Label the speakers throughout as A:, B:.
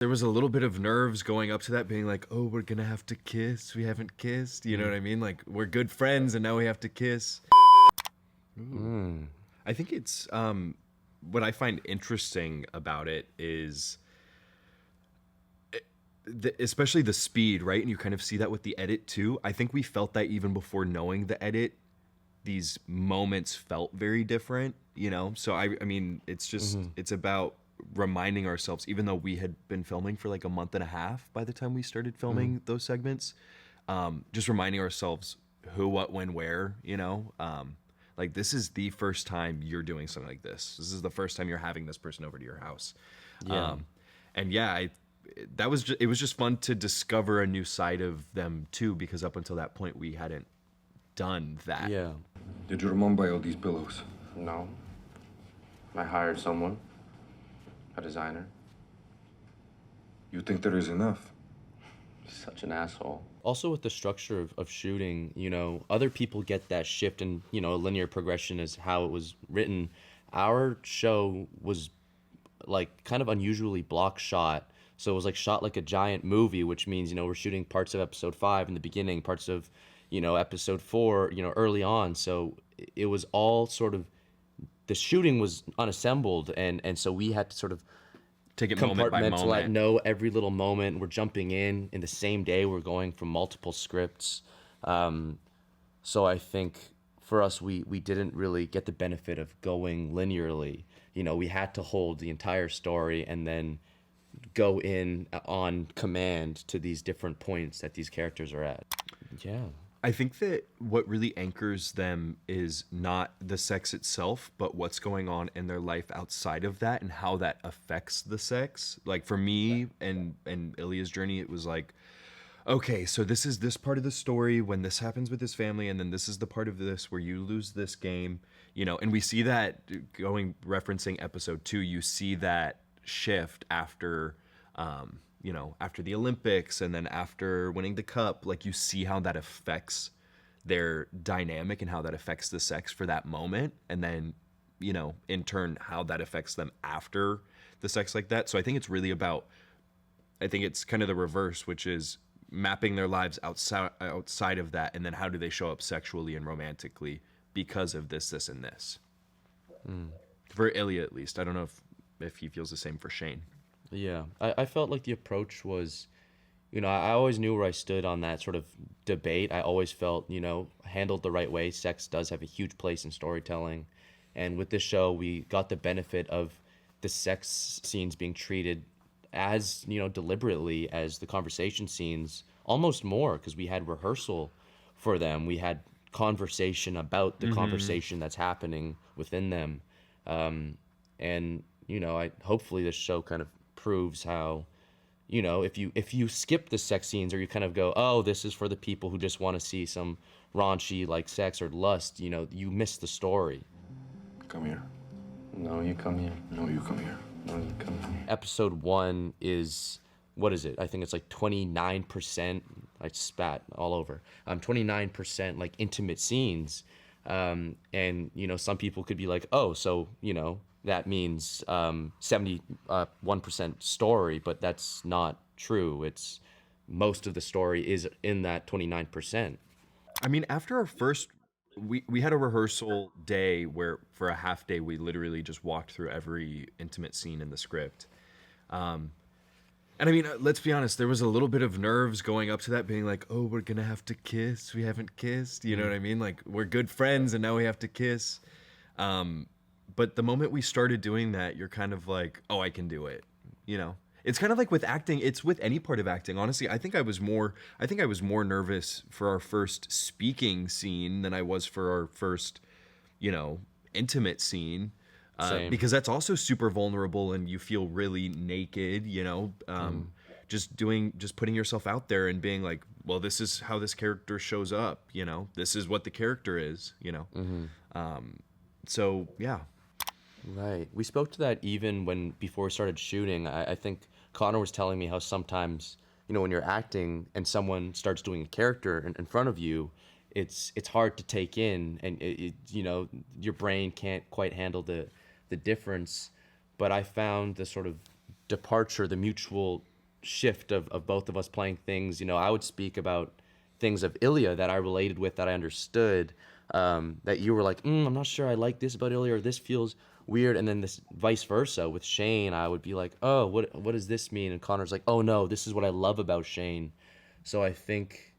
A: There was a little bit of nerves going up to that, being like, oh, we're gonna have to kiss. We haven't kissed. You know what I mean? Like, we're good friends and now we have to kiss. Ooh. I think it's what I find interesting about it is especially the speed, right? And you kind of see that with the edit too. I think we felt that even before knowing the edit. These moments felt very different, you know? So I mean, it's just, it's about reminding ourselves, even though we had been filming for like a month and a half by the time we started filming those segments, just reminding ourselves who, what, when, where, you know? Like, this is the first time you're doing something like this. This is the first time you're having this person over to your house. Yeah. And yeah, it was just fun to discover a new side of them too, because up until that point we hadn't done that.
B: Yeah.
C: Did your mom buy all these pillows?
B: No. I hired someone. A designer.
C: You think there is enough?
B: Such an asshole. Also with the structure of shooting, you know, other people get that shift and, you know, linear progression is how it was written. Our show was like kind of unusually block shot. So it was like shot like a giant movie, which means, you know, we're shooting parts of episode 5 in the beginning, parts of, you know, episode 4, you know, early on. So it was all sort of, the shooting was unassembled. And so we had to sort of
A: take it moment by moment.
B: Know every little moment. We're jumping in the same day. We're going from multiple scripts. So I think for us, we didn't really get the benefit of going linearly. You know, we had to hold the entire story and then go in on command to these different points that these characters are at. Yeah.
A: I think that what really anchors them is not the sex itself, but what's going on in their life outside of that and how that affects the sex. Like for me and Ilya's journey, it was like, okay, so this is this part of the story when this happens with his family, and then this is the part of this where you lose this game, you know, and we see that referencing episode 2, you see that shift after, you know, after the Olympics and then after winning the cup. Like, you see how that affects their dynamic and how that affects the sex for that moment. And then, you know, in turn, how that affects them after the sex like that. So I think it's really about, I think it's kind of the reverse, which is mapping their lives outside of that. And then how do they show up sexually and romantically because of this, this, and this. For Ilya, at least. I don't know if he feels the same for Shane.
B: Yeah, I felt like the approach was, you know, I always knew where I stood on that sort of debate. I always felt, you know, handled the right way, sex does have a huge place in storytelling. And with this show, we got the benefit of the sex scenes being treated as, you know, deliberately as the conversation scenes, almost more, because we had rehearsal for them. We had conversation about the conversation that's happening within them. And, you know, hopefully this show kind of proves how, you know, if you skip the sex scenes, or you kind of go, oh, this is for the people who just want to see some raunchy like sex or lust, you know, you miss the story.
C: Come here.
B: No, you come here.
C: No, you come here.
B: No, you come here. Episode 1 is, what is it? I think it's like 29%. I spat all over. 29% like intimate scenes. And, you know, some people could be like, oh, so, you know, that means 71% story, but that's not true. It's most of the story is in that 29%.
A: I mean, after our first, we had a rehearsal day where for a half day we literally just walked through every intimate scene in the script. And I mean, let's be honest, there was a little bit of nerves going up to that, being like, oh, we're gonna have to kiss. We haven't kissed. You know what I mean? Like, we're good friends and now we have to kiss. But the moment we started doing that, you're kind of like, oh, I can do it. You know, it's kind of like with acting. It's with any part of acting. Honestly, I think I was more nervous for our first speaking scene than I was for our first, you know, intimate scene. Because that's also super vulnerable and you feel really naked, you know, just putting yourself out there and being like, well, this is how this character shows up. You know, this is what the character is, you know? So yeah.
B: Right. We spoke to that even before we started shooting. I think Connor was telling me how sometimes, you know, when you're acting and someone starts doing a character in front of you, it's hard to take in, and it you know, your brain can't quite handle the difference. But I found the sort of departure, the mutual shift of both of us playing things. I would speak about things of Ilya that I related with, that I understood, that you were like, I'm not sure I like this about Ilya, or this feels weird. And then this vice versa with Shane, I would be like, oh, what does this mean? And Connor's like, oh no, this is what I love about Shane. So I think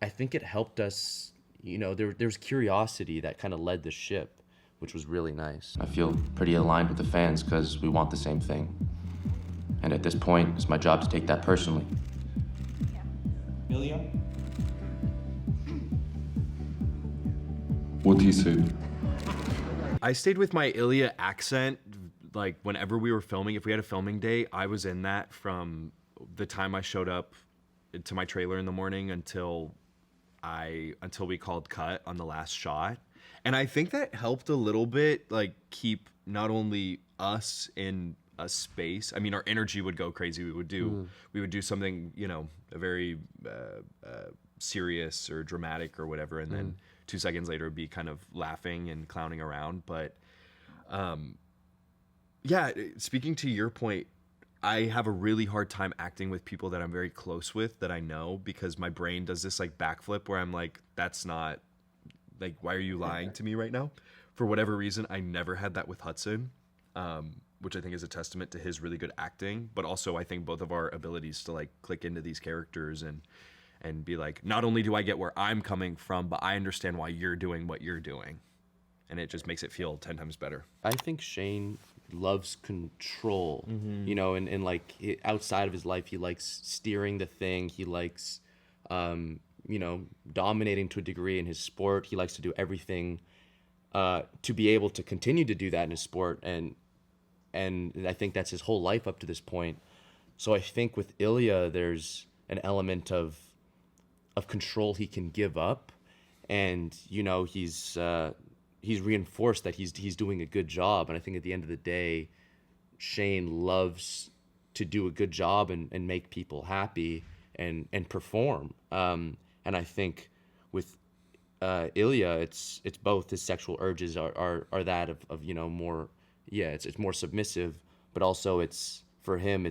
B: it helped us, there's curiosity that kind of led the ship, which was really nice. I feel pretty aligned with the fans because we want the same thing. And at this point, it's my job to take that personally.
D: Ilya?
C: What he said.
A: I stayed with my Ilya accent, like whenever we were filming. If we had a filming day, I was in that from the time I showed up to my trailer in the morning until we called cut on the last shot. And I think that helped a little bit, like keep not only us in a space. I mean, our energy would go crazy. We would do something, a very serious or dramatic or whatever, and then 2 seconds later it'd be kind of laughing and clowning around. But yeah, speaking to your point, I have a really hard time acting with people that I'm very close with, that I know, because my brain does this like backflip where I'm like, that's not, like, why are you lying to me right now? For whatever reason, I never had that with Hudson, which I think is a testament to his really good acting, but also I think both of our abilities to like click into these characters and be like, not only do I get where I'm coming from, but I understand why you're doing what you're doing. And it just makes it feel 10 times better.
B: I think Shane loves control, and like outside of his life, he likes steering the thing. He likes, dominating to a degree in his sport. He likes to do everything to be able to continue to do that in his sport. And I think that's his whole life up to this point. So I think with Ilya, there's an element of control he can give up. And, he's reinforced that he's doing a good job. And I think at the end of the day, Shane loves to do a good job and make people happy and perform. And I think with Ilya, it's both his sexual urges are that of more, it's more submissive, but also it's for him,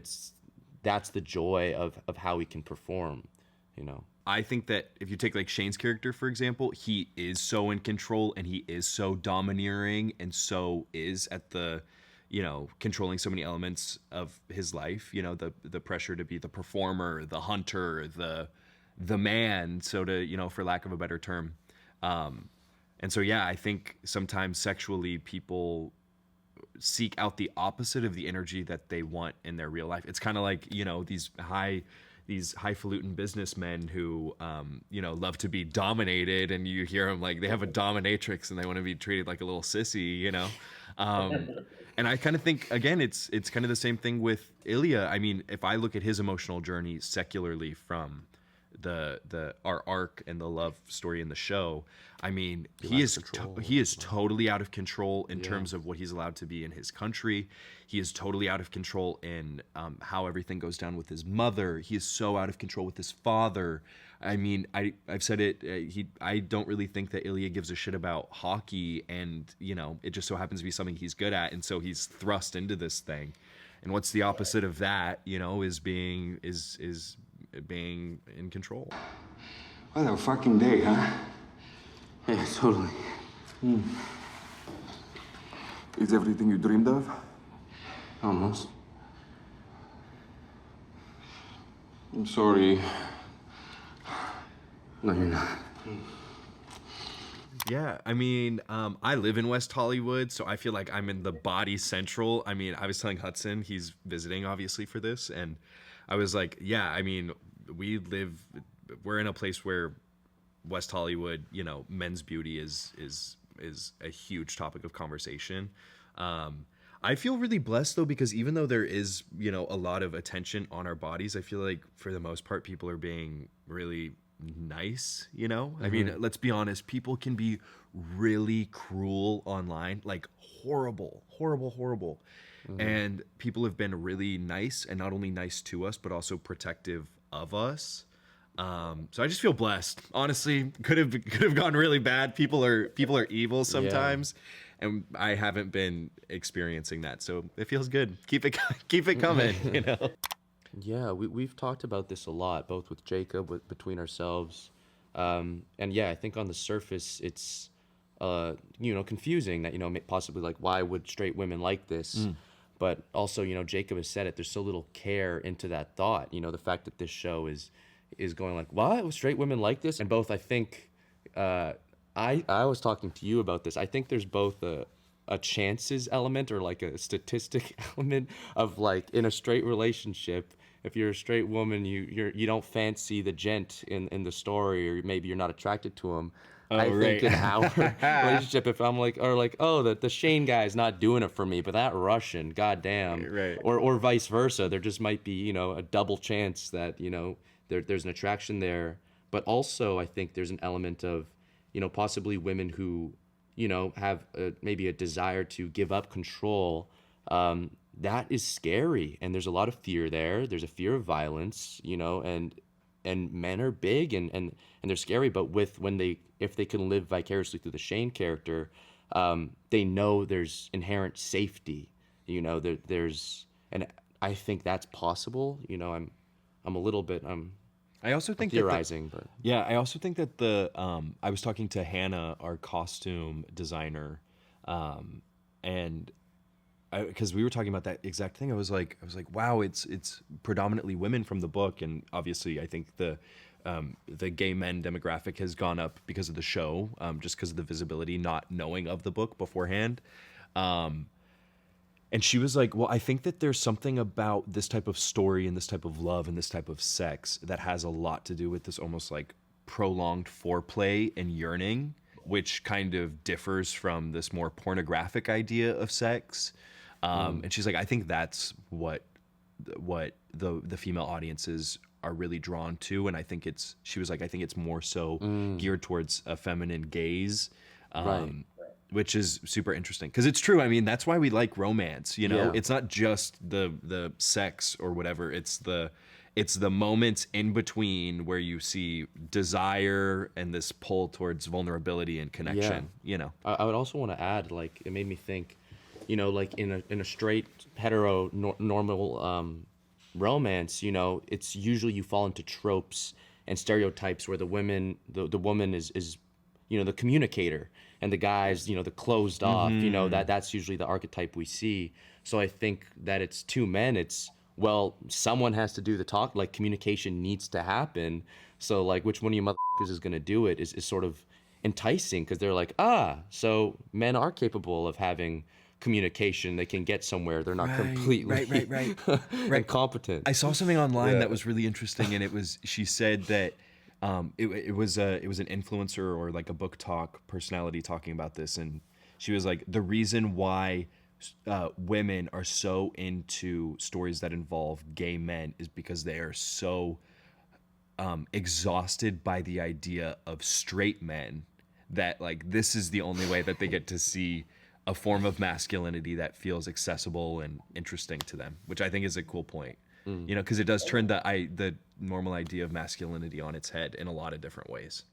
B: that's the joy of how he can perform,
A: I think that if you take like Shane's character, for example, he is so in control and he is so domineering and so is at the, controlling so many elements of his life, the pressure to be the performer, the hunter, the man, so to, for lack of a better term. And so, yeah, I think sometimes sexually people seek out the opposite of the energy that they want in their real life. It's kind of like, these highfalutin businessmen who, love to be dominated, and you hear them like they have a dominatrix and they want to be treated like a little sissy, And I kind of think, again, it's kind of the same thing with Ilya. I mean, if I look at his emotional journey secularly from our arc and the love story in the show, I mean, he is totally out of control in terms of what he's allowed to be in his country. He is totally out of control in how everything goes down with his mother. He is so out of control with his father. I mean, I've said it. I don't really think that Ilya gives a shit about hockey, and it just so happens to be something he's good at, and so he's thrust into this thing. And what's the opposite of that? Is being in control.
C: What a fucking day, huh?
D: Yeah, totally.
C: Is everything you dreamed of?
D: Almost.
C: I'm sorry.
D: No, you're not.
A: Yeah, I mean, I live in West Hollywood, so I feel like I'm in the body central. I mean, I was telling Hudson, he's visiting obviously for this, and I was like, yeah, I mean, we're in a place where West Hollywood, men's beauty is a huge topic of conversation. I feel really blessed though, because even though there is, a lot of attention on our bodies, I feel like for the most part, people are being really nice, I mean, let's be honest, people can be really cruel online, like horrible. And people have been really nice, and not only nice to us, but also protective of us. So I just feel blessed. Honestly, could have gone really bad. People are evil sometimes, and I haven't been experiencing that, so it feels good. Keep it coming,
B: Yeah, we've talked about this a lot, both with Jacob, between ourselves, and yeah, I think on the surface it's, confusing that possibly like why would straight women like this, but also Jacob has said it. There's so little care into that thought. The fact that this show is going like, what, straight women like this, and both I think, I was talking to you about this. I think there's both a chances element or like a statistic element of like in a straight relationship, if you're a straight woman, you don't fancy the gent in the story, or maybe you're not attracted to him. I think in our relationship, if I'm like, or like, oh, the Shane guy's not doing it for me, but that Russian, goddamn,
A: Right.
B: or vice versa, there just might be a double chance that there's an attraction there, but also I think there's an element of possibly women who have maybe a desire to give up control. That is scary, and there's a lot of fear there. There's a fear of violence, and men are big and they're scary. But if they can live vicariously through the Shane character, they know there's inherent safety. There's, and I think that's possible. I'm a little bit
A: I also think
B: theorizing, but
A: yeah, I also think that I was talking to Hannah, our costume designer, and because we were talking about that exact thing, I was like, wow, it's predominantly women from the book, and obviously I think the gay men demographic has gone up because of the show, just because of the visibility, not knowing of the book beforehand. And she was like, well, I think that there's something about this type of story and this type of love and this type of sex that has a lot to do with this almost like prolonged foreplay and yearning, which kind of differs from this more pornographic idea of sex. And she's like, I think that's what the female audiences are really drawn to. And I think she was like, I think it's more so geared towards a feminine gaze.
B: Right.
A: Which is super interesting because it's true. I mean, that's why we like romance.
B: Yeah.
A: It's not just the sex or whatever. It's the moments in between where you see desire and this pull towards vulnerability and connection.
B: I would also want to add, like, it made me think, like in a straight hetero normal romance, it's usually you fall into tropes and stereotypes where the woman is the communicator, and the guy's the closed off. That's usually the archetype we see. So I think that it's two men, it's, well, someone has to do the talk, like communication needs to happen. So like, which one of you motherfuckers is going to do it is sort of enticing, because they're like, so men are capable of having communication. They can get somewhere. They're not completely
A: right.
B: incompetent.
A: I saw something online that was really interesting, and she said that it was an influencer or like a book talk personality talking about this, and she was like, the reason why women are so into stories that involve gay men is because they are so exhausted by the idea of straight men that like this is the only way that they get to see a form of masculinity that feels accessible and interesting to them, which I think is a cool point. Because it does turn the normal idea of masculinity on its head in a lot of different ways.